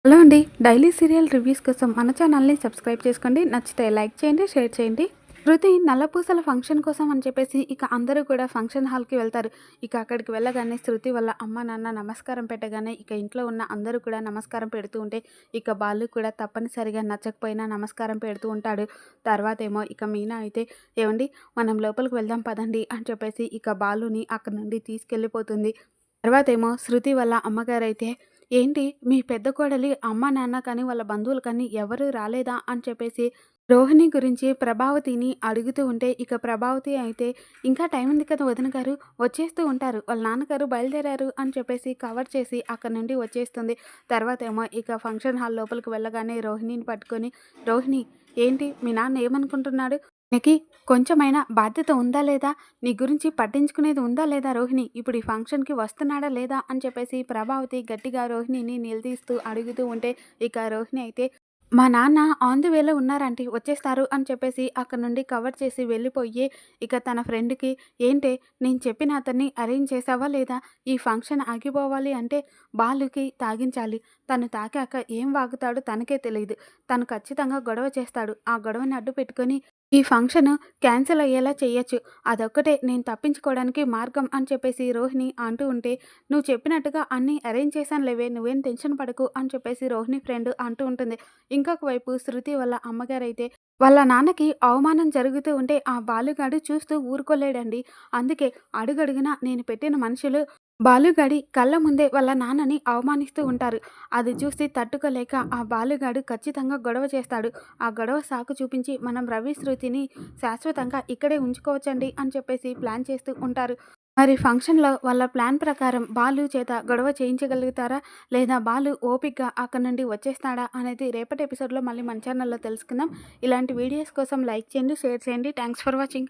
Hello అండి. Daily serial reviews కోసం మన ఛానల్‌ని సబ్స్క్రైబ్ చేసుకోండి. నచ్చితే లైక్ చేయండి, షేర్ చేయండి. శృతి నల్లపూసల ఫంక్షన్ కోసం అని చెప్పేసి ఇక అందరూ కూడా ఫంక్షన్ హాల్‌కి వెళ్తారు. ఇక అక్కడికి వెళ్ళగానే శృతి వాళ్ళ అమ్మ, నాన్న నమస్కారం పెట్టగానే ఇక ఇంట్లో ఉన్న అందరూ కూడా నమస్కారం పెడుతూ ఉంటే ఇక బాలు కూడా తప్పనిసరిగా నచ్చకపోయినా నమస్కారం పెడుతూ ఉంటాడు. తర్వాతేమో ఇక మీనా అయితే ఏవండీ మనం లోపలికి వెళ్దాం పదండి అని చెప్పేసి ఇక బాలుని అక్కడి నుండి తీసుకెళ్ళిపోతుంది. తర్వాతేమో శృతి వాళ్ళ అమ్మగారైతే, "ఏంటి మీ పెద్ద కోడలి అమ్మ, నాన్న కానీ, వాళ్ళ బంధువులు కానీ ఎవరు రాలేదా?" అని చెప్పేసి రోహిణి గురించి ప్రభావతిని అడుగుతూ ఉంటే, ఇక ప్రభావతి అయితే, "ఇంకా టైం ఉంది కదా వదిన గారు, వచ్చేస్తూ ఉంటారు. వాళ్ళ నాన్నగారు బయలుదేరారు" అని చెప్పేసి కవర్ చేసి అక్కడి నుండి వచ్చేస్తుంది. తర్వాతేమో ఇక ఫంక్షన్ హాల్ లోపలికి వెళ్ళగానే రోహిణిని పట్టుకొని, "రోహిణి ఏంటి మీ నాన్న ఏమనుకుంటున్నాడు? నీకి కొంచెమైనా బాధ్యత ఉందా లేదా? నీ గురించి పట్టించుకునేది ఉందా లేదా రోహిణి? ఇప్పుడు ఈ ఫంక్షన్‌కి వస్తున్నాడా లేదా?" అని చెప్పేసి ప్రభావతి గట్టిగా రోహిణిని నిలదీస్తూ అడుగుతూ ఉంటే, ఇక రోహిణి అయితే, "మా నాన్న ఆన్ ది వేలో ఉన్నారు ఆంటీ వచ్చేస్తారు" అని చెప్పేసి అక్కడి నుండి కవర్ చేసి వెళ్ళిపోయి, ఇక తన ఫ్రెండ్‌కి, "ఏంటే నేను చెప్పిన అతన్ని అరేంజ్ చేశావా లేదా? ఈ ఫంక్షన్ ఆగిపోవాలి అంటే బాలుకి తాగించాలి. తను తాగాక ఏం వాగుతాడో తనకే తెలీదు. తను ఖచ్చితంగా గొడవ చేస్తాడు. ఆ గొడవని అడ్డు పెట్టుకొని ఈ ఫంక్షన్ క్యాన్సిల్ అయ్యేలా చెయ్యొచ్చు. అదొక్కటే నేను తప్పించుకోవడానికి మార్గం" అని చెప్పేసి రోహిణి అంటూ ఉంటే, "నువ్వు చెప్పినట్టుగా అన్నీ అరేంజ్ చేశాను లేవే, నువ్వేం టెన్షన్ పడకు" అని చెప్పేసి రోహిణి ఫ్రెండ్ అంటూ ఉంటుంది. ఇంకొక వైపు శృతి వాళ్ళ అమ్మగారైతే, వాళ్ళ నాన్నకి అవమానం జరుగుతూ ఉంటే ఆ బాలుగాడు చూస్తూ ఊరుకోలేడండి. అందుకే అడుగడుగునా నేను పెట్టిన మనుషులు బాలుగాడి కళ్ళ ముందే వాళ్ళ నాన్నని అవమానిస్తూ ఉంటారు. అది చూసి తట్టుకోలేక ఆ బాలుగాడు ఖచ్చితంగా గొడవ చేస్తాడు. ఆ గొడవ సాకు చూపించి మనం రవి, శృతిని శాశ్వతంగా ఇక్కడే ఉంచుకోవచ్చండి అని చెప్పేసి ప్లాన్ చేస్తూ ఉంటారు. మరి ఫంక్షన్‌లో వాళ్ళ ప్లాన్ ప్రకారం బాలు చేత గొడవ చేయించగలుగుతారా? లేదా బాలు ఓపికగా అక్కడి నుండి వచ్చేస్తాడా? అనేది రేపటి ఎపిసోడ్‌లో మళ్ళీ మన ఛానల్‌లో తెలుసుకుందాం. ఇలాంటి వీడియోస్ కోసం లైక్ చేయండి, షేర్ చేయండి. Thanks for watching.